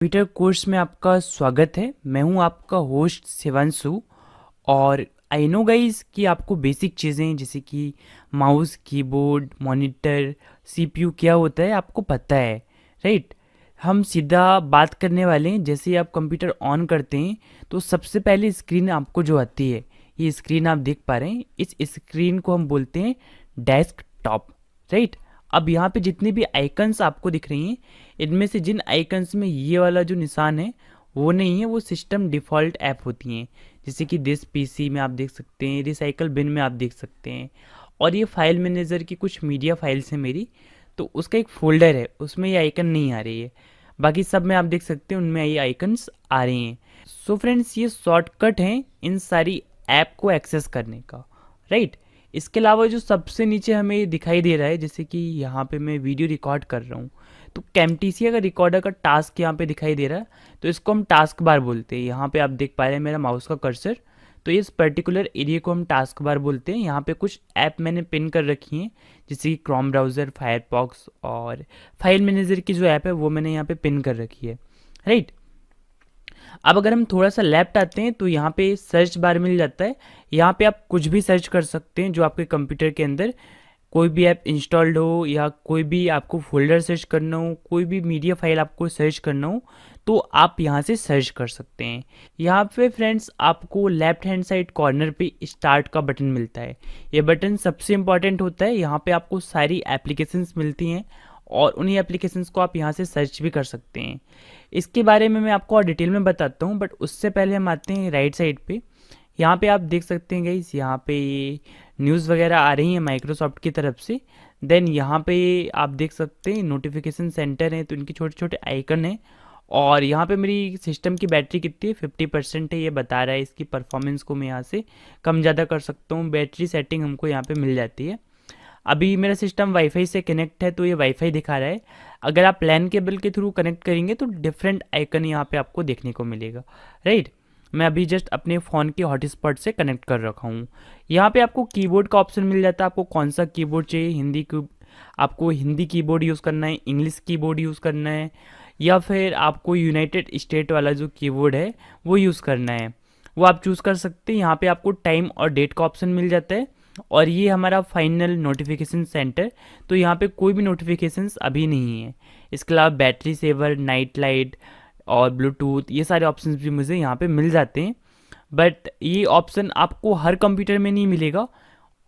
Computer course में आपका स्वागत है। मैं हूं आपका होस्ट शिवांशु। और आई नो गाइस कि आपको बेसिक चीज़ें जैसे कि माउस, कीबोर्ड, मॉनिटर, सीपीयू क्या होता है आपको पता है, राइट। हम सीधा बात करने वाले हैं। जैसे ही आप कंप्यूटर ऑन करते हैं तो सबसे पहले स्क्रीन आपको जो आती है, ये स्क्रीन आप देख पा रहे हैं, इस स्क्रीन को हम बोलते हैं डेस्कटॉप, राइट। अब यहाँ पे जितनी भी आइकन्स आपको दिख रही हैं, इनमें से जिन आइकन्स में ये वाला जो निशान है वो नहीं है, वो सिस्टम डिफ़ॉल्ट ऐप होती हैं। जैसे कि दिस पीसी में आप देख सकते हैं, रिसाइकल बिन में आप देख सकते हैं। और ये फाइल मैनेजर की कुछ मीडिया फाइल्स हैं मेरी, तो उसका एक फ़ोल्डर है, उसमें ये आइकन नहीं आ रही है। बाकी सब में आप देख सकते हैं उनमें ये आइकन्स आ रही हैं। सो फ्रेंड्स, ये शॉर्टकट हैं इन सारी ऐप को एक्सेस करने का, राइट। इसके अलावा जो सबसे नीचे हमें दिखाई दे रहा है, जैसे कि यहाँ पे मैं वीडियो रिकॉर्ड कर रहा हूँ, तो कैमटीसी का रिकॉर्डर का टास्क यहाँ पे दिखाई दे रहा है, तो इसको हम टास्क बार बोलते हैं। यहाँ पे आप देख पा रहे हैं मेरा माउस का कर्सर, तो इस पर्टिकुलर एरिया को हम टास्क बार बोलते हैं। यहाँ पे कुछ ऐप मैंने पिन कर रखी हैं, जैसे कि क्रोम ब्राउज़र, फायरफॉक्स और फाइल मैनेजर की जो ऐप है वो मैंने यहाँ पे पिन कर रखी है, राइट। अब अगर हम थोड़ा सा लेफ्ट आते हैं तो यहाँ पे सर्च बार मिल जाता है। यहाँ पे आप कुछ भी सर्च कर सकते हैं जो आपके कंप्यूटर के अंदर कोई भी ऐप इंस्टॉल्ड हो, या कोई भी आपको फोल्डर सर्च करना हो, कोई भी मीडिया फाइल आपको सर्च करना हो, तो आप यहाँ से सर्च कर सकते हैं। यहाँ पे फ्रेंड्स आपको लेफ्ट हैंड साइड कॉर्नर पे स्टार्ट का बटन मिलता है। ये बटन सबसे इम्पॉर्टेंट होता है। यहाँ पे आपको सारी एप्लीकेशंस मिलती हैं और उन्हीं एप्लीकेशंस को आप यहाँ से सर्च भी कर सकते हैं। इसके बारे में मैं आपको और डिटेल में बताता हूँ, बट उससे पहले हम आते हैं राइट साइड पे। यहाँ पे आप देख सकते हैं गाइस, यहाँ पे न्यूज़ वगैरह आ रही है माइक्रोसॉफ्ट की तरफ से। देन यहाँ पे आप देख सकते हैं नोटिफिकेशन सेंटर है, तो इनके छोटे छोटे आइकन हैं। और यहाँ पे मेरी सिस्टम की बैटरी कितनी है, 50% है, ये बता रहा है। इसकी परफॉर्मेंस को मैं यहाँ से कम ज़्यादा कर सकता हूँ। बैटरी सेटिंग हमको यहाँ पे मिल जाती है। अभी मेरा सिस्टम वाईफाई से कनेक्ट है, तो ये वाईफाई दिखा रहा है। अगर आप लैन केबल के थ्रू कनेक्ट करेंगे तो डिफरेंट आइकन यहाँ पे आपको देखने को मिलेगा, राइट। मैं अभी जस्ट अपने फ़ोन के हॉटस्पॉट से कनेक्ट कर रखा हूँ। यहाँ पे आपको कीबोर्ड का ऑप्शन मिल जाता है, आपको कौन सा कीबोर्ड चाहिए। आपको हिंदी कीबोर्ड यूज़ करना है, इंग्लिश कीबोर्ड यूज़ करना है, या फिर आपको यूनाइटेड स्टेट वाला जो कीबोर्ड है वो यूज़ करना है, वो आप चूज़ कर सकते हैं। यहाँ पे आपको टाइम और डेट का ऑप्शन मिल जाता है। और ये हमारा फाइनल नोटिफिकेशन सेंटर, तो यहाँ पे कोई भी नोटिफिकेशंस अभी नहीं है। इसके अलावा बैटरी सेवर, नाइट लाइट और ब्लूटूथ, ये सारे ऑप्शंस भी मुझे यहाँ पे मिल जाते हैं। बट ये ऑप्शन आपको हर कंप्यूटर में नहीं मिलेगा,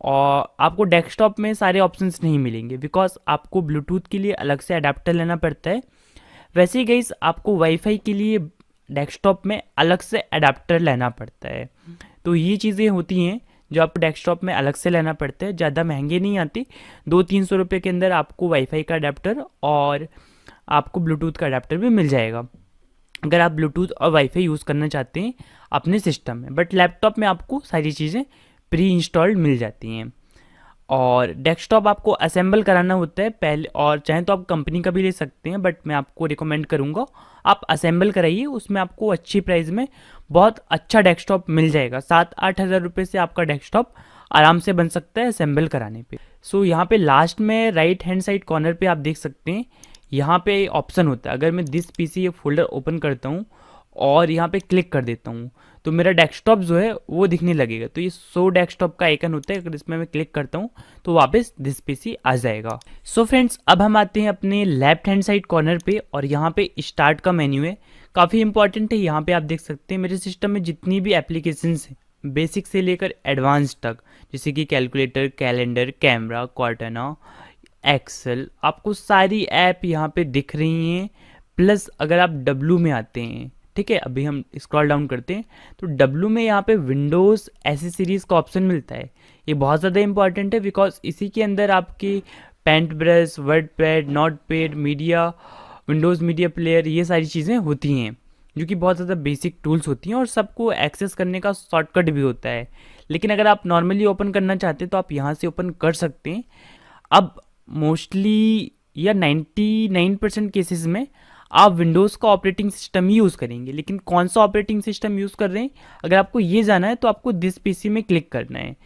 और आपको डेस्कटॉप में सारे ऑप्शंस नहीं मिलेंगे, बिकॉज आपको ब्लूटूथ के लिए अलग से अडेप्टर लेना पड़ता है। वैसे ही गाइस आपको वाईफाई के लिए डेस्कटॉप में अलग से अडेप्टर लेना पड़ता है। तो ये चीज़ें होती हैं जो आपको डेस्कटॉप में अलग से लेना पड़ता है। ज़्यादा महंगे नहीं आती, 200-300 रुपये के अंदर आपको वाईफाई का अडेप्टर और आपको ब्लूटूथ का अडेप्टर भी मिल जाएगा, अगर आप ब्लूटूथ और वाईफाई यूज़ करना चाहते हैं अपने सिस्टम में। बट लैपटॉप में आपको सारी चीज़ें प्री इंस्टॉल्ड मिल जाती हैं। और डेस्कटॉप आपको असेंबल कराना होता है पहले, और चाहे तो आप कंपनी का भी ले सकते हैं, बट मैं आपको रिकमेंड करूँगा आप असेंबल कराइए। उसमें आपको अच्छी प्राइस में बहुत अच्छा डेस्कटॉप मिल जाएगा। 7-8 हज़ार रुपये से आपका डेस्कटॉप आराम से बन सकता है असेंबल कराने पे। सो यहाँ पे लास्ट में राइट हैंड साइड कॉर्नर पे आप देख सकते हैं, यहाँ पे ऑप्शन होता है। अगर मैं दिस पीसी ये फोल्डर ओपन करता हूँ और यहाँ पे क्लिक कर देता हूँ, तो मेरा डेस्कटॉप जो है वो दिखने लगेगा। तो ये शो डेस्कटॉप का आइकन होता है, अगर इसमें मैं क्लिक करता हूँ तो वापस दिस पीसी आ जाएगा। सो फ्रेंड्स, अब हम आते हैं अपने लेफ्ट हैंड साइड कॉर्नर पे, और यहाँ पे स्टार्ट का मेन्यू है, काफ़ी इंपॉर्टेंट है। यहाँ पे आप देख सकते हैं मेरे सिस्टम में जितनी भी एप्लीकेशंस हैं, बेसिक से लेकर एडवांस तक, जैसे कि calculator, calendar, camera, Cortana, Excel, आपको सारी ऐप यहाँ पे दिख रही हैं। प्लस अगर आप डब्लू में आते हैं, ठीक है, अभी हम स्क्रॉल डाउन करते हैं तो डब्लू में यहाँ पे विंडोज़ एसेसरीज़ का ऑप्शन मिलता है। ये बहुत ज़्यादा इंपॉर्टेंट है, बिकॉज इसी के अंदर आपकी paint brush, WordPad, Notepad, media, Windows Media Player, ये सारी चीज़ें होती हैं, जो कि बहुत ज़्यादा बेसिक टूल्स होती हैं और सबको एक्सेस करने का शॉर्टकट भी होता है। लेकिन अगर आप नॉर्मली ओपन करना चाहते हैं तो आप यहाँ से ओपन कर सकते हैं। अब मोस्टली या 99% केसेस में आप विंडोज़ का ऑपरेटिंग सिस्टम ही यूज़ करेंगे। लेकिन कौन सा ऑपरेटिंग सिस्टम यूज़ कर रहे हैं, अगर आपको ये जाना है तो आपको दिस पीसी में क्लिक करना है।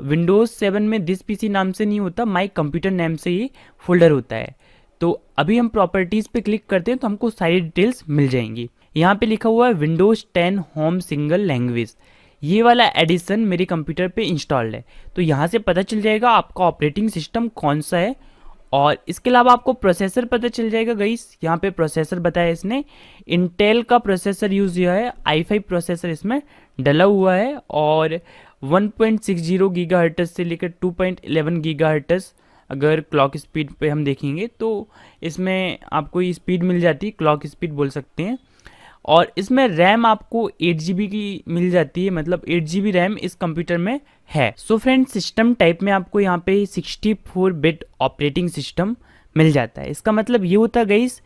विंडोज़ 7 में दिस पीसी नाम से नहीं होता, माई कंप्यूटर नेम से ये फोल्डर होता है। तो अभी हम प्रॉपर्टीज़ पे क्लिक करते हैं तो हमको सारी डिटेल्स मिल जाएंगी। यहाँ पे लिखा हुआ है विंडोज़ 10 होम सिंगल लैंग्वेज, ये वाला एडिशन मेरे कंप्यूटर पे इंस्टॉल्ड है। तो यहाँ से पता चल जाएगा आपका ऑपरेटिंग सिस्टम कौन सा है। और इसके अलावा आपको प्रोसेसर पता चल जाएगा गाइस। यहाँ पे प्रोसेसर बताया इसने, इंटेल का प्रोसेसर यूज़ किया है, i5 प्रोसेसर इसमें डला हुआ है। और 1.60 गीगाहर्ट्ज़ से लेकर 2.11 गीगाहर्ट्ज़ अगर क्लॉक स्पीड पे हम देखेंगे तो इसमें आपको ये स्पीड मिल जाती है, क्लॉक स्पीड बोल सकते हैं। और इसमें रैम आपको 8 GB की मिल जाती है, मतलब 8 GB रैम इस कंप्यूटर में है। सो फ्रेंड्स, सिस्टम टाइप में आपको यहाँ पे 64 बिट ऑपरेटिंग सिस्टम मिल जाता है। इसका मतलब ये होता है गाइस,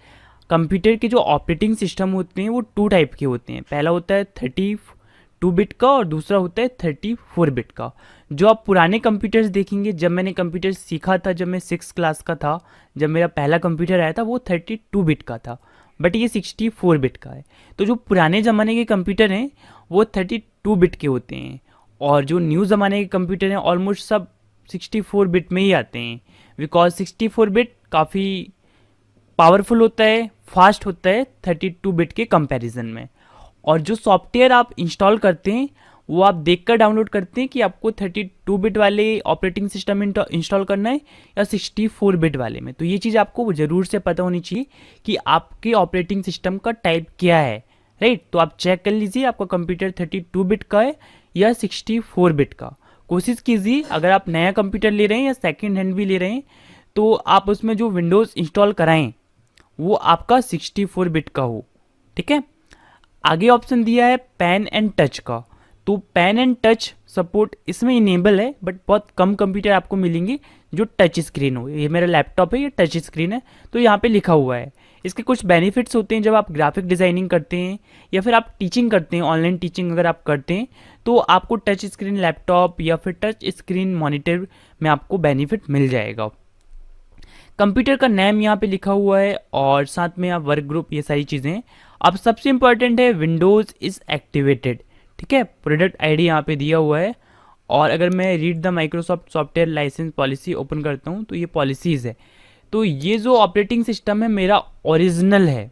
कंप्यूटर के जो ऑपरेटिंग सिस्टम होते हैं वो 2 टाइप के होते हैं। पहला होता है 32 बिट का और दूसरा होता है 34 बिट का। जो आप पुराने कंप्यूटर्स देखेंगे, जब मैंने कंप्यूटर सीखा था, जब मैं 6 क्लास का था, जब मेरा पहला कंप्यूटर आया था, वो 32 बिट का था, बट ये 64 बिट का है। तो जो पुराने ज़माने के कंप्यूटर हैं वो 32 बिट के होते हैं, और जो न्यू ज़माने के कंप्यूटर हैं ऑलमोस्ट सब 64 बिट में ही आते हैं, बिकॉज 64 बिट काफ़ी पावरफुल होता है, फास्ट होता है 32 बिट के कंपैरिजन में। और जो सॉफ्टवेयर आप इंस्टॉल करते हैं वो आप देखकर डाउनलोड करते हैं कि आपको 32 बिट वाले ऑपरेटिंग सिस्टम इंस्टॉल करना है या 64 बिट वाले में। तो ये चीज़ आपको ज़रूर से पता होनी चाहिए कि आपके ऑपरेटिंग सिस्टम का टाइप क्या है, राइट। तो आप चेक कर लीजिए आपका कंप्यूटर 32 बिट का है या 64 बिट का। कोशिश कीजिए, अगर आप नया कंप्यूटर ले रहे हैं या सेकेंड हैंड भी ले रहे हैं, तो आप उसमें जो विंडोज़ इंस्टॉल कराएं वो आपका 64 बिट का हो, ठीक है। आगे ऑप्शन दिया है पेन एंड टच का। तो पेन एंड टच सपोर्ट इसमें इनेबल है, बट बहुत कम कंप्यूटर आपको मिलेंगे जो टच स्क्रीन हो। ये मेरा लैपटॉप है, ये टच स्क्रीन है, तो यहाँ पे लिखा हुआ है। इसके कुछ बेनिफिट्स होते हैं जब आप ग्राफिक डिज़ाइनिंग करते हैं या फिर आप टीचिंग करते हैं, ऑनलाइन टीचिंग अगर आप करते हैं तो आपको टच स्क्रीन लैपटॉप या फिर टच स्क्रीन मॉनिटर में आपको बेनिफिट मिल जाएगा। कंप्यूटर का नेम यहाँ पे लिखा हुआ है और साथ में आप वर्क ग्रुप, ये सारी चीज़ें। अब सबसे इंपॉर्टेंट है विंडोज़ इज़ एक्टिवेटेड, ठीक है। प्रोडक्ट आईडी यहाँ पे दिया हुआ है। और अगर मैं read the Microsoft software licence policy open करता हूँ तो ये पॉलिसीज़ है। तो ये जो ऑपरेटिंग सिस्टम है मेरा ओरिजिनल है,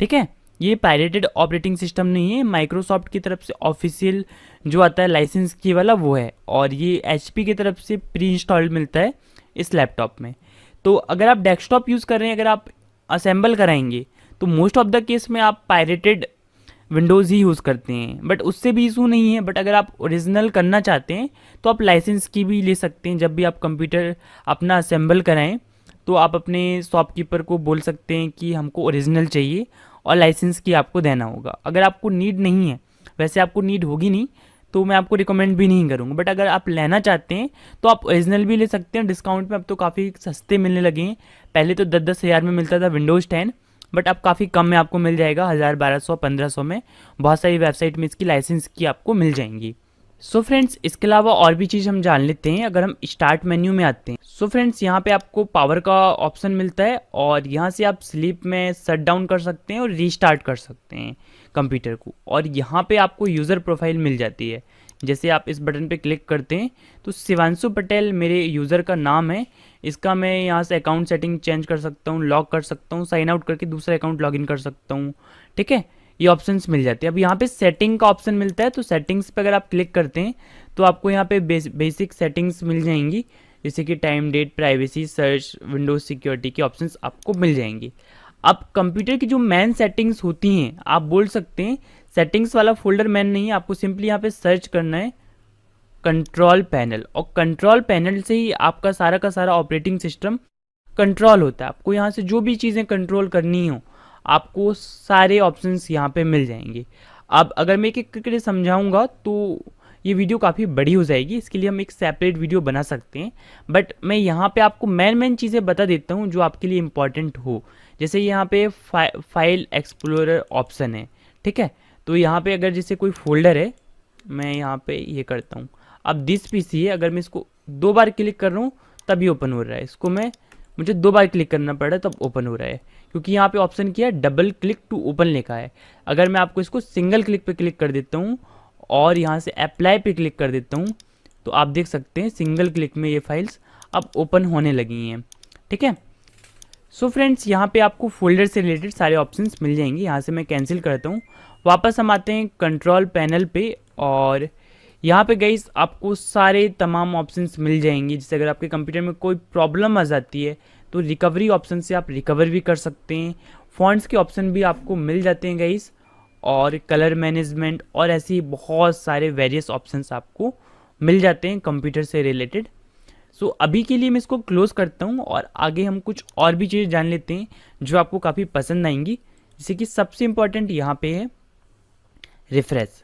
ठीक है। ये पायरेटेड ऑपरेटिंग सिस्टम नहीं है, माइक्रोसॉफ्ट की तरफ से ऑफिशियल जो आता है लाइसेंस की वाला वो है। और ये HP की तरफ से प्री इंस्टॉल्ड मिलता है इस लैपटॉप में। तो अगर आप डेस्कटॉप यूज़ कर रहे हैं, अगर आप असेंबल कराएंगे तो मोस्ट ऑफ द केस में आप पायरेटेड विंडोज़ ही यूज़ करते हैं, बट उससे भी इशू नहीं है। बट अगर आप ओरिजिनल करना चाहते हैं तो आप लाइसेंस की भी ले सकते हैं। जब भी आप कंप्यूटर अपना असेंबल कराएं तो आप अपने शॉपकीपर को बोल सकते हैं कि हमको ओरिजिनल चाहिए और लाइसेंस की आपको देना होगा। अगर आपको नीड नहीं है, वैसे आपको नीड होगी नहीं, तो मैं आपको रिकमेंड भी नहीं करूँगा। बट अगर आप लेना चाहते हैं तो आप ओरिजिनल भी ले सकते हैं डिस्काउंट में। अब तो काफ़ी सस्ते मिलने लगे हैं, पहले तो 10-10 हज़ार में मिलता था विंडोज़ 10, बट अब काफ़ी कम में आपको मिल जाएगा, 1000, 1200, 1500 में। बहुत सारी वेबसाइट में इसकी लाइसेंस की आपको मिल जाएंगी। सो फ्रेंड्स, इसके अलावा और भी चीज़ हम जान लेते हैं। अगर हम स्टार्ट मेन्यू में आते हैं, सो फ्रेंड्स यहाँ पे आपको पावर का ऑप्शन मिलता है और यहाँ से आप स्लीप में शट डाउन कर सकते हैं और रीस्टार्ट कर सकते हैं कंप्यूटर को। और यहाँ पे आपको यूज़र प्रोफाइल मिल जाती है। जैसे आप इस बटन पे क्लिक करते हैं तो शिवांशु पटेल मेरे यूज़र का नाम है। इसका मैं यहाँ से अकाउंट सेटिंग चेंज कर सकता हूँ, लॉक कर सकता हूँ, साइन आउट करके दूसरा अकाउंट लॉगिन कर सकता हूँ, ठीक है। ये ऑप्शंस मिल जाते हैं। अब यहाँ पे सेटिंग का ऑप्शन मिलता है, तो सेटिंग्स पे अगर आप क्लिक करते हैं तो आपको यहाँ पे बेसिक सेटिंग्स मिल जाएंगी, जैसे कि time, date, privacy, search, Windows security की ऑप्शंस आपको मिल जाएंगी। अब कंप्यूटर की जो मेन सेटिंग्स होती हैं, आप बोल सकते हैं सेटिंग्स वाला फोल्डर मेन नहीं है, आपको सिंपली यहाँ पे सर्च करना है कंट्रोल पैनल, और कंट्रोल पैनल से ही आपका सारा का सारा ऑपरेटिंग सिस्टम कंट्रोल होता है। आपको यहाँ से जो भी चीज़ें कंट्रोल करनी हो आपको सारे ऑप्शंस यहाँ पे मिल जाएंगे। अब अगर मैं एक एक करके समझाऊंगा तो ये वीडियो काफ़ी बड़ी हो जाएगी, इसके लिए हम एक सेपरेट वीडियो बना सकते हैं। बट मैं यहाँ पे आपको मेन चीज़ें बता देता हूँ जो आपके लिए इम्पॉर्टेंट हो। जैसे यहाँ पे फाइल एक्सप्लोरर ऑप्शन है, ठीक है। तो यहाँ पे अगर जैसे कोई फोल्डर है, मैं यहाँ पे ये करता हूँ। अब दिस पीसी है, अगर मैं इसको 2 बार क्लिक कर रहा हूँ तभी ओपन हो रहा है, इसको मुझे 2 बार क्लिक करना पड़ रहा है तब ओपन हो रहा है, क्योंकि यहाँ पे ऑप्शन किया है डबल क्लिक टू ओपन लिखा है। अगर मैं आपको इसको सिंगल क्लिक पे क्लिक कर देता हूँ और यहाँ से अप्लाई पे क्लिक कर देता हूँ तो आप देख सकते हैं सिंगल क्लिक में ये फाइल्स अब ओपन होने लगी हैं, ठीक है। सो फ्रेंड्स, यहाँ पे आपको फोल्डर से रिलेटेड सारे ऑप्शंस मिल जाएंगे। यहाँ से मैं कैंसिल करता हूँ, वापस हम आते हैं कंट्रोल पैनल पे, और यहाँ पे गाइस आपको सारे तमाम ऑप्शंस मिल जाएंगे। जैसे अगर आपके कंप्यूटर में कोई प्रॉब्लम आ जाती है तो रिकवरी ऑप्शन से आप रिकवर भी कर सकते हैं। फॉन्ट्स के ऑप्शन भी आपको मिल जाते हैं गाइस, और कलर मैनेजमेंट और ऐसे ही बहुत सारे वेरियस ऑप्शंस आपको मिल जाते हैं कंप्यूटर से रिलेटेड। सो अभी के लिए मैं इसको क्लोज करता हूँ और आगे हम कुछ और भी चीज़ें जान लेते हैं जो आपको काफ़ी पसंद आएंगी। जैसे कि सबसे इम्पॉर्टेंट यहाँ पे है रिफ्रेश।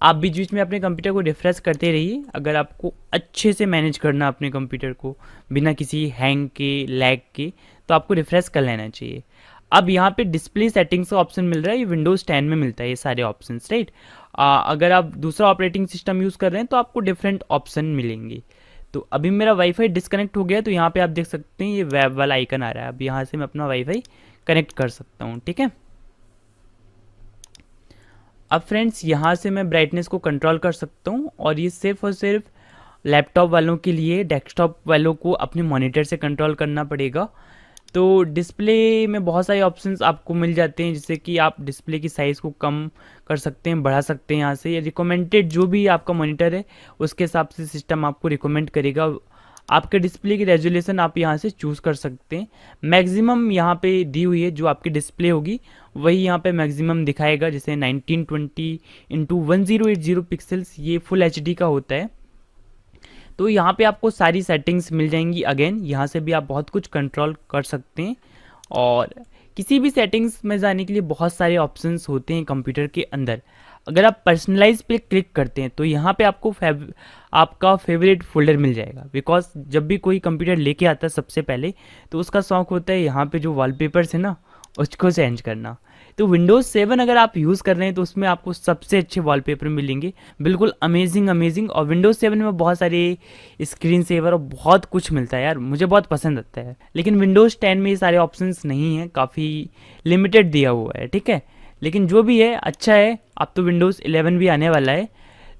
आप बीच बीच में अपने कंप्यूटर को रिफ्रेश करते रहिए अगर आपको अच्छे से मैनेज करना अपने कंप्यूटर को बिना किसी हैंग के, लैग के, तो आपको रिफ्रेश कर लेना चाहिए। अब यहाँ पे डिस्प्ले सेटिंग्स का ऑप्शन मिल रहा है, ये विंडोज़ 10 में मिलता है ये सारे ऑप्शंस, राइट। अगर आप दूसरा ऑपरेटिंग सिस्टम यूज़ कर रहे हैं तो आपको डिफरेंट ऑप्शन मिलेंगे। तो अभी मेरा वाईफाई डिस्कनेक्ट हो गया, तो यहाँ पे आप देख सकते हैं ये वेब वाला आइकन आ रहा है। अब यहाँ से मैं अपना वाईफाई कनेक्ट कर सकता हूँ, ठीक है। अब फ्रेंड्स, यहाँ से मैं ब्राइटनेस को कंट्रोल कर सकता हूँ, और ये सिर्फ और सिर्फ लैपटॉप वालों के लिए, डेस्कटॉप वालों को अपने मॉनिटर से कंट्रोल करना पड़ेगा। तो डिस्प्ले में बहुत सारे ऑप्शंस आपको मिल जाते हैं, जैसे कि आप डिस्प्ले की साइज़ को कम कर सकते हैं, बढ़ा सकते हैं यहाँ से। या रिकमेंडेड जो भी आपका मॉनिटर है उसके हिसाब से सिस्टम आपको रिकमेंड करेगा। आपके डिस्प्ले की रेजोल्यूशन आप यहाँ से चूज़ कर सकते हैं। मैक्सिमम यहाँ पे दी हुई है, जो आपकी डिस्प्ले होगी वही यहाँ पे मैक्सिमम दिखाएगा। जैसे 1920x1080 पिक्सल्स ये फुल एचडी का होता है। तो यहाँ पे आपको सारी सेटिंग्स मिल जाएंगी। अगेन यहाँ से भी आप बहुत कुछ कंट्रोल कर सकते हैं, और किसी भी सेटिंग्स में जाने के लिए बहुत सारे ऑप्शंस होते हैं कंप्यूटर के अंदर। अगर आप पर्सनलाइज पे क्लिक करते हैं तो यहाँ पे आपको आपका फेवरेट फोल्डर मिल जाएगा। बिकॉज जब भी कोई कंप्यूटर लेके आता है सबसे पहले तो उसका शौक होता है यहाँ पे जो वॉलपेपर्स है ना उसको चेंज करना। तो विंडोज़ 7 अगर आप यूज़ कर रहे हैं तो उसमें आपको सबसे अच्छे वॉलपेपर मिलेंगे, बिल्कुल अमेजिंग अमेजिंग। और विंडोज़ 7 में बहुत सारे स्क्रीन सेवर और बहुत कुछ मिलता है यार, मुझे बहुत पसंद आता है। लेकिन विंडोज़ 10 में ये सारे ऑप्शंस नहीं हैं, काफ़ी लिमिटेड दिया हुआ है, ठीक है। लेकिन जो भी है अच्छा है। अब तो विंडोज़ 11 भी आने वाला है।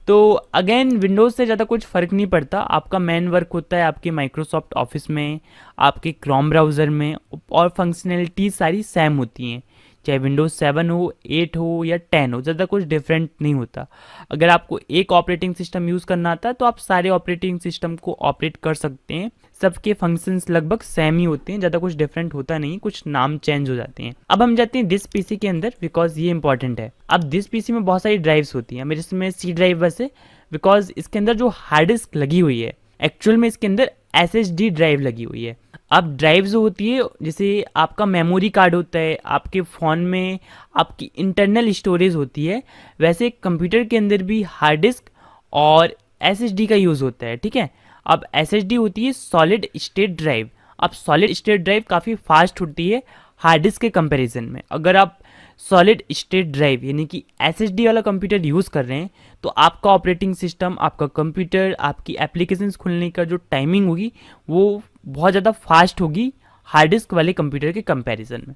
तो अगेन विंडोज़ से ज़्यादा कुछ फ़र्क नहीं पड़ता। आपका मेन वर्क होता है आपके माइक्रोसॉफ्ट ऑफिस में, आपके क्रोम ब्राउज़र में, और फंक्शनैलिटी सारी सेम होती हैं। चाहे विंडोज़ 7 हो, 8 हो या 10 हो, ज़्यादा कुछ डिफरेंट नहीं होता। अगर आपको एक ऑपरेटिंग सिस्टम यूज़ करना आता है तो आप सारे ऑपरेटिंग सिस्टम को ऑपरेट कर सकते हैं। सबके फंक्शंस लगभग सेम ही होते हैं, ज़्यादा कुछ डिफरेंट होता नहीं, कुछ नाम चेंज हो जाते हैं। अब हम जाते हैं दिस पीसी के अंदर, बिकॉज ये इंपॉर्टेंट है। अब दिस पीसी में बहुत सारी ड्राइव्स होती हैं, मेरे इसमें सी ड्राइव बस है, बिकॉज इसके अंदर जो हार्ड डिस्क लगी हुई है एक्चुअल में इसके अंदर एसएसडी ड्राइव लगी हुई है। अब ड्राइव जो होती है, जैसे आपका मेमोरी कार्ड होता है आपके फ़ोन में, आपकी इंटरनल स्टोरेज होती है, वैसे कंप्यूटर के अंदर भी हार्ड डिस्क और एसएसडी का यूज़ होता है, ठीक है। अब एसएसडी होती है सॉलिड स्टेट ड्राइव। अब सॉलिड स्टेट ड्राइव काफ़ी फास्ट होती है हार्ड डिस्क के कंपैरिजन में। अगर आप सॉलिड स्टेट ड्राइव यानी कि एसएसडी वाला कंप्यूटर यूज़ कर रहे हैं तो आपका ऑपरेटिंग सिस्टम, आपका कंप्यूटर, आपकी एप्लीकेशंस खुलने का जो टाइमिंग होगी वो बहुत ज़्यादा फास्ट होगी हार्ड डिस्क वाले कंप्यूटर के कंपैरिजन में।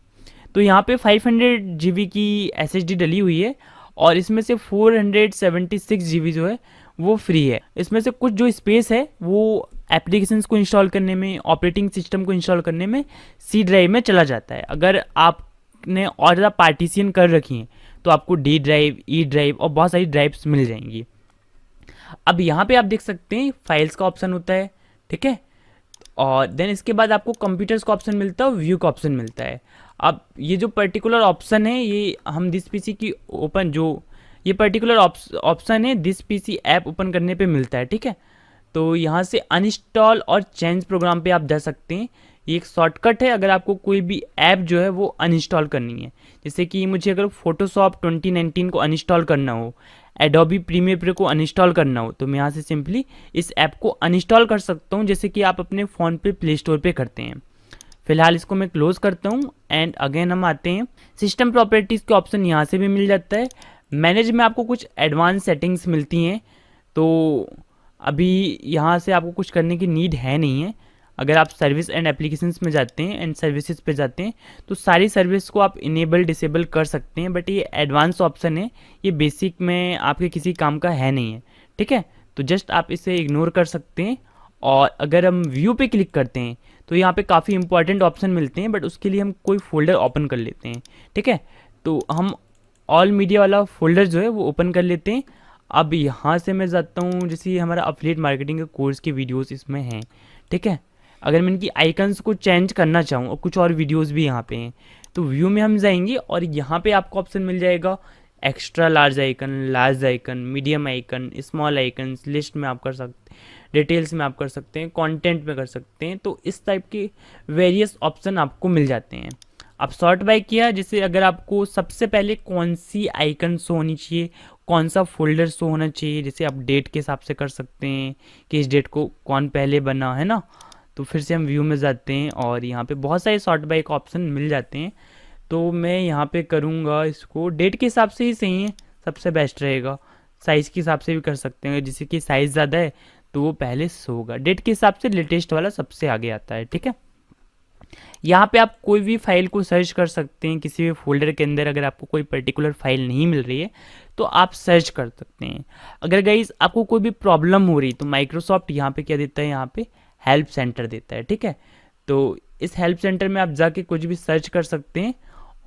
तो यहाँ पे 500 GB की एसएसडी डली हुई है, और इसमें से 476 GB जो है वो फ्री है। इसमें से कुछ जो स्पेस है वो एप्लीकेशंस को इंस्टॉल करने में, ऑपरेटिंग सिस्टम को इंस्टॉल करने में सी ड्राइव में चला जाता है। अगर आपने और ज़्यादा पार्टीशन कर रखी हैं तो आपको डी ड्राइव, ई ड्राइव और बहुत सारी ड्राइव्स मिल जाएंगी। अब यहाँ पे आप देख सकते हैं फाइल्स का ऑप्शन होता है, ठीक है। और देन इसके बाद आपको कंप्यूटर्स का ऑप्शन मिलता है और व्यू का ऑप्शन मिलता है। अब ये जो पर्टिकुलर ऑप्शन है ये हम दिस पीसी की ओपन, जो ये पर्टिकुलर ऑप्शन है दिस पीसी ऐप ओपन करने पे मिलता है, ठीक है। तो यहाँ से अनइंस्टॉल और चेंज प्रोग्राम पे आप जा सकते हैं। ये एक शॉर्टकट है अगर आपको कोई भी ऐप जो है वो अनइंस्टॉल करनी है। जैसे कि मुझे अगर फोटोशॉप 2019 को अनइंस्टॉल करना हो, एडोबी प्रीमियर प्रो को अनइंस्टॉल करना हो, तो मैं यहाँ से सिंपली इस ऐप को अनइंस्टॉल कर सकता हूँ, जैसे कि आप अपने फ़ोन पे प्ले स्टोर पे करते हैं। फिलहाल इसको मैं क्लोज़ करता हूँ, एंड अगेन हम आते हैं सिस्टम प्रॉपर्टीज़ के ऑप्शन, यहाँ से भी मिल जाता है। मैनेज में आपको कुछ एडवांस सेटिंग्स मिलती हैं, तो अभी यहाँ से आपको कुछ करने की नीड है नहीं है। अगर आप सर्विस एंड एप्लीकेशंस में जाते हैं एंड सर्विसेज पे जाते हैं तो सारी सर्विस को आप इनेबल डिसेबल कर सकते हैं, बट ये एडवांस ऑप्शन है, ये बेसिक में आपके किसी काम का है नहीं है, ठीक है। तो जस्ट आप इसे इग्नोर कर सकते हैं। और अगर हम व्यू पे क्लिक करते हैं तो यहाँ पे काफ़ी इंपॉर्टेंट ऑप्शन मिलते हैं, बट उसके लिए हम कोई फोल्डर ओपन कर लेते हैं। ठीक है, तो हम ऑल मीडिया वाला फोल्डर जो है वो ओपन कर लेते हैं। अब यहाँ से मैं जाता हूँ, जैसे ये हमारा अफिलिएट मार्केटिंग के कोर्स की वीडियोस इसमें हैं। ठीक है, अगर मैं इनकी आइकन्स को चेंज करना चाहूँ और कुछ और वीडियोस भी यहाँ पे हैं, तो व्यू में हम जाएंगे और यहाँ पे आपको ऑप्शन मिल जाएगा extra large icon, medium icon, small icon, list में आप कर सकते हैं, डिटेल्स में आप कर सकते हैं, कंटेंट में कर सकते हैं। तो इस टाइप के वेरियस ऑप्शन आपको मिल जाते हैं। आप सॉर्ट बाय किया, जैसे अगर आपको सबसे पहले कौन सी आइकन शो होनी चाहिए, कौन सा फोल्डर शो होना चाहिए, जैसे आप डेट के हिसाब से कर सकते हैं कि इस डेट को कौन पहले बना है ना। तो फिर से हम व्यू में जाते हैं और यहाँ पे बहुत सारे सॉर्ट बाय का ऑप्शन मिल जाते हैं। तो मैं यहाँ पे करूँगा इसको डेट के हिसाब से ही सही है, सबसे बेस्ट रहेगा। साइज़ के हिसाब से भी कर सकते हैं, जैसे कि साइज़ ज़्यादा है तो वो पहले शो होगा। डेट के हिसाब से लेटेस्ट वाला सबसे आगे आता है। ठीक है, यहाँ पे आप कोई भी फाइल को सर्च कर सकते हैं किसी भी फोल्डर के अंदर। अगर आपको कोई पर्टिकुलर फाइल नहीं मिल रही है तो आप सर्च कर सकते हैं। अगर गाइज आपको कोई भी प्रॉब्लम हो रही तो माइक्रोसॉफ्ट यहाँ पे क्या देता है, यहाँ पे हेल्प सेंटर देता है। ठीक है, तो इस हेल्प सेंटर में आप जाके कुछ भी सर्च कर सकते हैं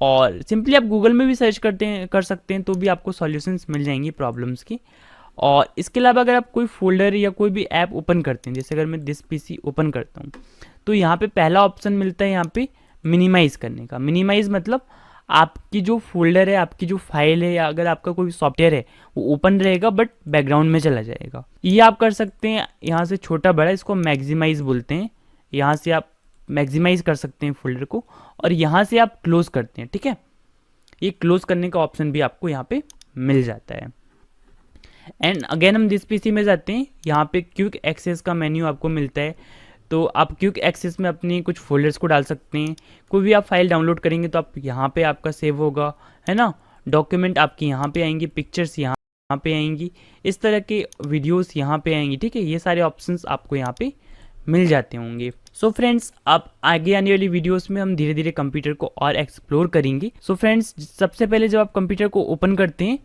और सिंपली आप गूगल में भी सर्च कर सकते हैं, तो भी आपको सॉल्यूशंस मिल जाएंगी प्रॉब्लम्स की। और इसके अलावा अगर आप कोई फोल्डर या कोई भी ऐप ओपन करते हैं, जैसे अगर मैं दिस पीसी ओपन करता हूँ, तो यहाँ पे पहला ऑप्शन मिलता है यहाँ पे मिनिमाइज़ करने का। मिनिमाइज़ मतलब आपकी जो फोल्डर है, आपकी जो फाइल है, या अगर आपका कोई सॉफ्टवेयर है वो ओपन रहेगा बट बैकग्राउंड में चला जाएगा। ये आप कर सकते हैं यहाँ से छोटा बड़ा, इसको मैक्सिमाइज़ बोलते हैं। यहाँ से आप मैक्सिमाइज़ कर सकते हैं फोल्डर को और यहाँ से आप क्लोज करते हैं। ठीक है, ये क्लोज करने का ऑप्शन भी आपको यहाँ पे मिल जाता है। एंड अगेन हम दिस पीसी में जाते हैं, यहाँ पे क्विक एक्सेस का मेन्यू आपको मिलता है। तो आप क्विक एक्सेस में अपनी कुछ फोल्डर्स को डाल सकते हैं। कोई भी आप फाइल डाउनलोड करेंगे तो आप यहाँ पे आपका सेव होगा, है ना। डॉक्यूमेंट आपकी यहाँ पे आएंगी, पिक्चर्स यहाँ पे आएंगी, इस तरह के वीडियोस यहाँ पे आएंगी। ठीक है, ये सारे ऑप्शंस आपको यहाँ पे मिल जाते होंगे। सो फ्रेंड्स, अब आगे आने वाली वीडियोस में हम धीरे धीरे कंप्यूटर को और एक्सप्लोर करेंगे। सो फ्रेंड्स, सबसे पहले जब आप कंप्यूटर को ओपन करते हैं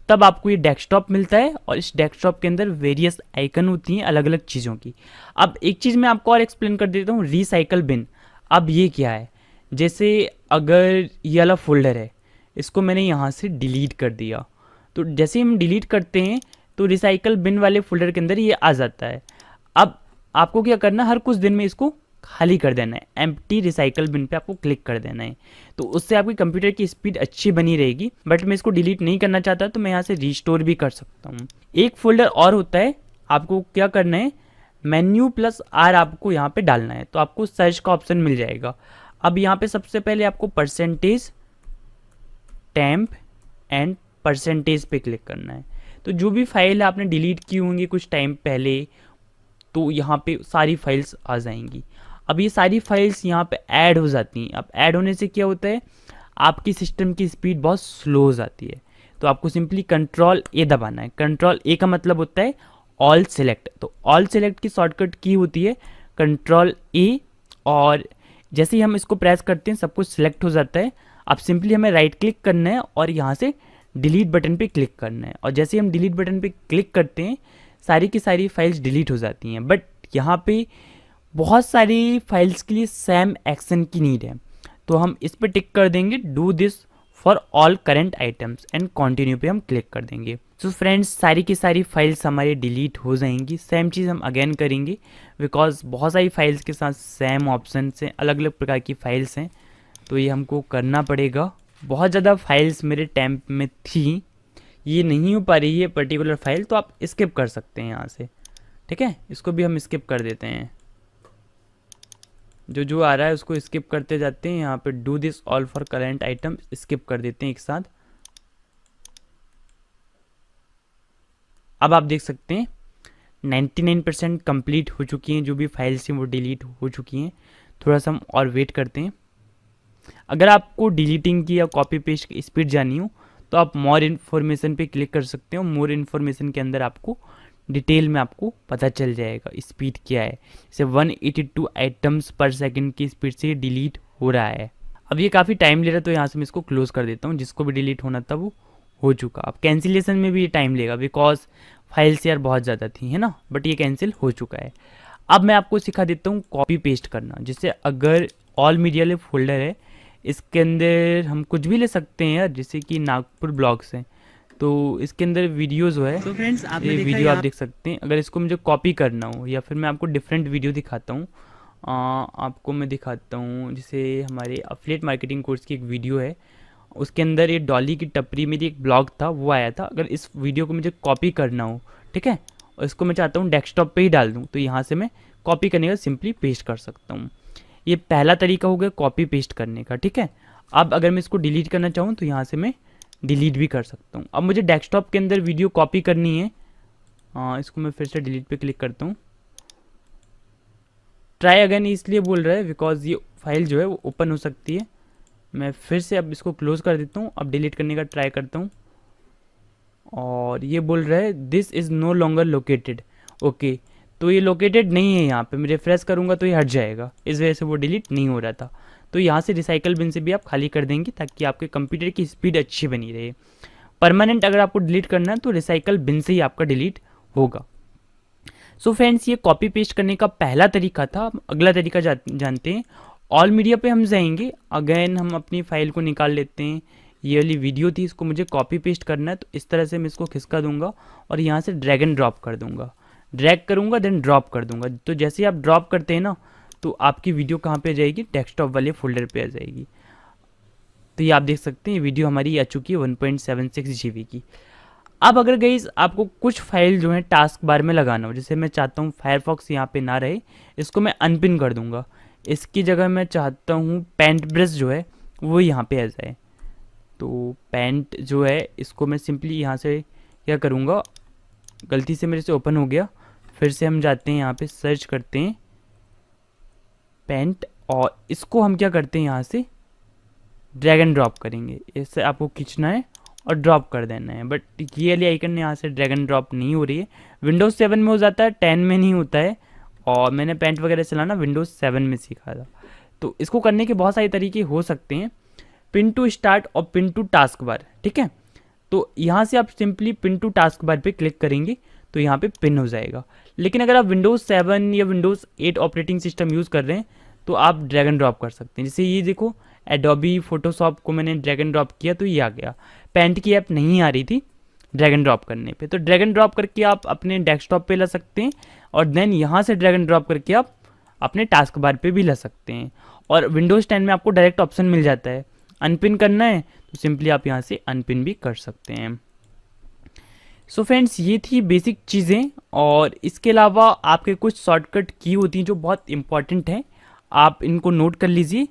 तब आपको ये डेस्कटॉप मिलता है और इस डेस्कटॉप के अंदर वेरियस आइकन होती हैं अलग अलग चीज़ों की। अब एक चीज़ मैं आपको और एक्सप्लेन कर देता हूँ, रिसाइकल बिन। अब ये क्या है, जैसे अगर ये वाला फोल्डर है, इसको मैंने यहाँ से डिलीट कर दिया, तो जैसे हम डिलीट करते हैं तो रिसाइकल बिन वाले फोल्डर के अंदर ये आ जाता है। अब आपको क्या करना, हर कुछ दिन में इसको खाली कर देना है, एम्प्टी रिसाइकल बिन पे आपको क्लिक कर देना है। तो उससे आपकी कंप्यूटर की स्पीड अच्छी बनी रहेगी। बट मैं इसको डिलीट नहीं करना चाहता तो मैं यहाँ से रिस्टोर भी कर सकता हूँ। एक फोल्डर और होता है, आपको क्या करना है, मेन्यू प्लस आर आपको यहाँ पे डालना है, तो आपको सर्च का ऑप्शन मिल जाएगा। अब यहाँ पे सबसे पहले आपको परसेंटेज टेम्प एंड परसेंटेज पे क्लिक करना है। तो जो भी फाइल आपने डिलीट की होंगी कुछ टाइम पहले, तो यहाँ पे सारी फाइल्स आ जाएंगी। अब ये सारी फाइल्स यहाँ पे ऐड हो जाती हैं। अब ऐड होने से क्या होता है, आपकी सिस्टम की स्पीड बहुत स्लो हो जाती है। तो आपको सिंपली कंट्रोल ए दबाना है। कंट्रोल ए का मतलब होता है ऑल सेलेक्ट। तो ऑल सेलेक्ट की शॉर्टकट की होती है कंट्रोल ए, और जैसे ही हम इसको प्रेस करते हैं सब कुछ सिलेक्ट हो जाता है। अब सिंपली हमें राइट क्लिक करना है और यहाँ से डिलीट बटन पे क्लिक करना है, और जैसे ही हम डिलीट बटन पे क्लिक करते हैं सारी की सारी फाइल्स डिलीट हो जाती हैं। बट यहाँ पे बहुत सारी फाइल्स के लिए सेम एक्शन की नीड है, तो हम इस पर टिक कर देंगे, do this for all current items and continue पे हम क्लिक कर देंगे। सो फ्रेंड्स, सारी की सारी फाइल्स हमारी डिलीट हो जाएंगी। सेम चीज़ हम अगेन करेंगे, बिकॉज बहुत सारी फाइल्स के साथ सेम ऑप्शन हैं, अलग अलग प्रकार की फाइल्स हैं, तो ये हमको करना पड़ेगा। बहुत ज़्यादा फाइल्स मेरे टैम्प में थी, ये नहीं हो पा रही है पर्टिकुलर फाइल, तो आप स्किप कर सकते हैं यहाँ से। ठीक है, इसको भी हम स्किप कर देते हैं, जो जो आ रहा है उसको स्किप करते जाते हैं। यहाँ पे do this all for current item skip कर देते हैं एक साथ। अब आप देख सकते हैं 99% कंप्लीट हो चुकी हैं, जो भी फाइल्स हैं वो डिलीट हो चुकी हैं। थोड़ा सा हम और वेट करते हैं। अगर आपको डिलीटिंग की या कॉपी पेस्ट की स्पीड जाननी हो तो आप मोर इन्फॉर्मेशन पे क्लिक कर सकते हो। मोर इन्फॉर्मेशन के अंदर आपको डिटेल में आपको पता चल जाएगा स्पीड क्या है। जैसे 182 आइटम्स पर सेकंड की स्पीड से डिलीट हो रहा है। अब ये काफ़ी टाइम ले रहा है, तो यहाँ से मैं इसको क्लोज कर देता हूँ। जिसको भी डिलीट होना था वो हो चुका। अब कैंसिलेशन में भी ये टाइम लेगा, बिकॉज फाइल्स यार बहुत ज़्यादा थी, है ना, बट ये कैंसिल हो चुका है। अब मैं आपको सिखा देता हूँ कॉपी पेस्ट करना। जैसे अगर ऑल मीडिया ले फोल्डर है, इसके अंदर हम कुछ भी ले सकते हैं यार, जैसे कि नागपुर ब्लॉग्स हैं, तो इसके अंदर वीडियो जो है, तो फ्रेंड्स आपने ये देखा वीडियो आप यहाँ देख सकते हैं। अगर इसको मुझे कॉपी करना हो या फिर मैं आपको डिफरेंट वीडियो दिखाता हूँ, आपको मैं दिखाता हूँ। जैसे हमारे अफिलिएट मार्केटिंग कोर्स की एक वीडियो है, उसके अंदर ये डॉली की टपरी मेरी एक ब्लॉग था, वो आया था। अगर इस वीडियो को मुझे कॉपी करना हो, ठीक है, और इसको मैं चाहता हूँ डेस्कटॉप पे ही डाल दूँ, तो यहाँ से मैं कॉपी करने का सिंपली पेस्ट कर सकता हूँ। ये पहला तरीका हो गया कॉपी पेस्ट करने का, ठीक है। अब अगर मैं इसको डिलीट करना चाहूँ तो यहाँ से मैं डिलीट भी कर सकता हूँ। अब मुझे डेस्कटॉप के अंदर वीडियो कॉपी करनी है, इसको मैं फिर से डिलीट पे क्लिक करता हूँ। ट्राई अगेन इसलिए बोल रहा है बिकॉज ये फाइल जो है वो ओपन हो सकती है। मैं फिर से अब इसको क्लोज कर देता हूँ, अब डिलीट करने का ट्राई करता हूँ, और ये बोल रहा है this is no longer located. Okay, तो ये लोकेटेड नहीं है यहाँ पे। मैं रिफ्रेश करूँगा तो ये हट जाएगा, इस वजह से वो डिलीट नहीं हो रहा था। तो यहाँ से रिसाइकल बिन से भी आप खाली कर देंगे ताकि आपके कंप्यूटर की स्पीड अच्छी बनी रहे। परमानेंट अगर आपको डिलीट करना है तो रिसाइकल बिन से ही आपका डिलीट होगा। सो फ्रेंड्स, ये कॉपी पेस्ट करने का पहला तरीका था। अगला तरीका जानते हैं। ऑल मीडिया पे हम जाएंगे, अगेन हम अपनी फाइल को निकाल लेते हैं। ये वाली वीडियो थी, इसको मुझे कॉपी पेस्ट करना है, तो इस तरह से मैं इसको खिसका दूंगा और यहाँ से ड्रैग एंड ड्रॉप कर दूंगा। ड्रैग करूँगा देन ड्रॉप कर दूंगा। तो जैसे ही आप ड्रॉप करते हैं ना, तो आपकी वीडियो कहाँ पे आ जाएगी, डेस्कटॉप वाले फोल्डर पे आ जाएगी। तो ये आप देख सकते हैं वीडियो हमारी आ चुकी है 1.76 GB की। अब अगर गाइस आपको कुछ फाइल जो है टास्क बार में लगाना हो, जैसे मैं चाहता हूँ फायरफॉक्स यहाँ पे ना रहे, इसको मैं अनपिन कर दूंगा। इसकी जगह मैं चाहता हूँ पेंट ब्रश जो है वो यहाँ पे आ जाए। तो पेंट जो है इसको मैं सिंपली यहाँ से क्या करूँगा, गलती से मेरे से ओपन हो गया, फिर से हम जाते हैं यहाँ पे सर्च करते हैं पेंट, और इसको हम क्या करते हैं यहाँ से ड्रैग एंड ड्रॉप करेंगे। इससे आपको खींचना है और ड्रॉप कर देना है, बट ये वाली आइकन यहाँ से ड्रैग एंड ड्रॉप नहीं हो रही है। विंडोज़ 7 में हो जाता है, 10 में नहीं होता है, और मैंने पेंट वगैरह चलाना विंडोज़ 7 में सीखा था। तो इसको करने के बहुत सारे तरीके हो सकते हैं, पिन टू स्टार्ट और पिन टू टास्क बार, ठीक है। तो यहाँ से आप simply pin to taskbar पे क्लिक करेंगे तो यहाँ पे पिन हो जाएगा। लेकिन अगर आप विंडोज़ 7 या विंडोज़ 8 ऑपरेटिंग सिस्टम यूज़ कर रहे हैं तो आप ड्रैग एंड ड्रॉप कर सकते हैं। जैसे ये देखो, एडोबी फोटोशॉप को मैंने ड्रैग एंड ड्रॉप किया तो ये आ गया। पेंट की ऐप नहीं आ रही थी ड्रैग एंड ड्रॉप करने पे, तो ड्रैग एंड ड्रॉप करके आप अपने डेस्कटॉप पे ला सकते हैं, और देन यहाँ से ड्रैग एंड ड्रॉप करके आप अपने टास्क बार पे भी ला सकते हैं। और विंडोज़ 10 में आपको डायरेक्ट ऑप्शन मिल जाता है, अनपिन करना है तो सिंपली आप यहाँ से अनपिन भी कर सकते हैं। सो फ्रेंड्स, ये थी बेसिक चीज़ें, और इसके अलावा आपके कुछ शॉर्टकट की होती हैं जो बहुत इंपॉर्टेंट हैं, आप इनको नोट कर लीजिए।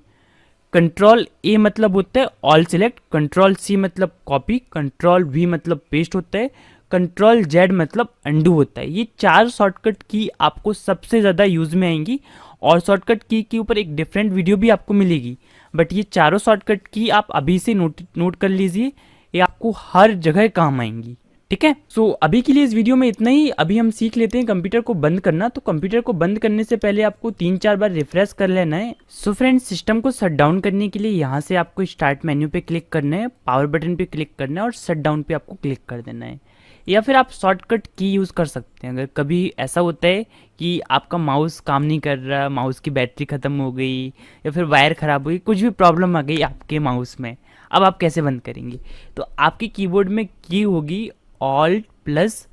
कंट्रोल ए मतलब होता है ऑल सिलेक्ट, कंट्रोल सी मतलब कॉपी, कंट्रोल वी मतलब पेस्ट होता है, कंट्रोल जेड मतलब अंडू होता है। ये 4 शॉर्टकट की आपको सबसे ज़्यादा यूज़ में आएंगी, और शॉर्टकट की के ऊपर एक डिफरेंट वीडियो भी आपको मिलेगी। बट ये चारों शॉर्टकट की आप अभी से नोट कर लीजिए, ये आपको हर जगह काम आएंगी, ठीक है। सो अभी के लिए इस वीडियो में इतना ही। अभी हम सीख लेते हैं कंप्यूटर को बंद करना। तो कंप्यूटर को बंद करने से पहले आपको 3-4 बार रिफ्रेश कर लेना है। सो फ्रेंड्स, सिस्टम को शट डाउन करने के लिए यहाँ से आपको स्टार्ट मेन्यू पे क्लिक करना है, पावर बटन पे क्लिक करना है, और शट डाउन पे आपको क्लिक कर देना है। या फिर आप शॉर्टकट की यूज़ कर सकते हैं। अगर कभी ऐसा होता है कि आपका माउस काम नहीं कर रहा, माउस की बैटरी ख़त्म हो गई, या फिर वायर ख़राब हो गई, कुछ भी प्रॉब्लम आ गई आपके माउस में, अब आप कैसे बंद करेंगे? तो आपके कीबोर्ड में की होगी ऑल्ट प्लस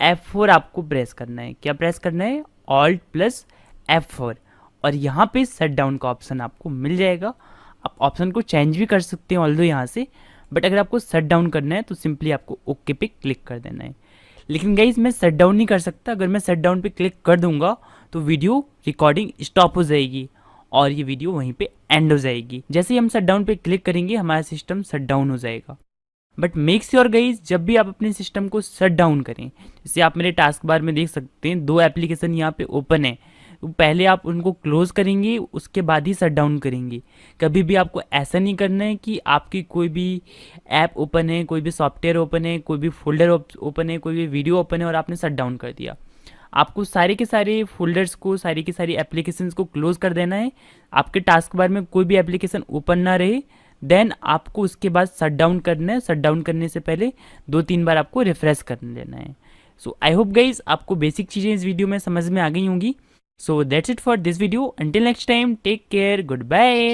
F4 आपको प्रेस करना है। क्या प्रेस करना है? ऑल्ट प्लस F4, और यहाँ पे शट डाउन का ऑप्शन आपको मिल जाएगा। आप ऑप्शन को चेंज भी कर सकते हैं ऑल्दो यहाँ से, बट अगर आपको शट डाउन करना है तो सिंपली आपको ओके पे क्लिक कर देना है। लेकिन गाइज मैं शट डाउन नहीं कर सकता। अगर मैं शट डाउन पे क्लिक कर दूंगा तो वीडियो रिकॉर्डिंग स्टॉप हो जाएगी और ये वीडियो वहीं पे एंड हो जाएगी। जैसे ही हम शट डाउन पे क्लिक करेंगे हमारा सिस्टम शट डाउन हो जाएगा। बट मेक श्योर गाइज, जब भी आप अपने सिस्टम को शट डाउन करें, जैसे आप मेरे टास्क बार में देख सकते हैं 2 एप्लीकेशन यहाँ पे ओपन है, तो पहले आप उनको क्लोज करेंगे, उसके बाद ही शट डाउन करेंगे। कभी भी आपको ऐसा नहीं करना है कि आपकी कोई भी ऐप ओपन है, कोई भी सॉफ्टवेयर ओपन है, कोई भी फोल्डर ओपन है, कोई भी वीडियो ओपन है और आपने शट डाउन कर दिया। आपको सारे के सारे फोल्डर्स को, सारी की सारी एप्लीकेशंस को क्लोज कर देना है। आपके टास्क बार में कोई भी एप्लीकेशन ओपन ना रहे, देन आपको उसके बाद शट डाउन करना है। शट डाउन करने से पहले 2-3 बार आपको रिफ्रेश कर लेना है। सो आई होप गाइज आपको बेसिक चीज़ें इस वीडियो में समझ में आ गई होंगी। So that's it for this video. Until next time, take care. Goodbye.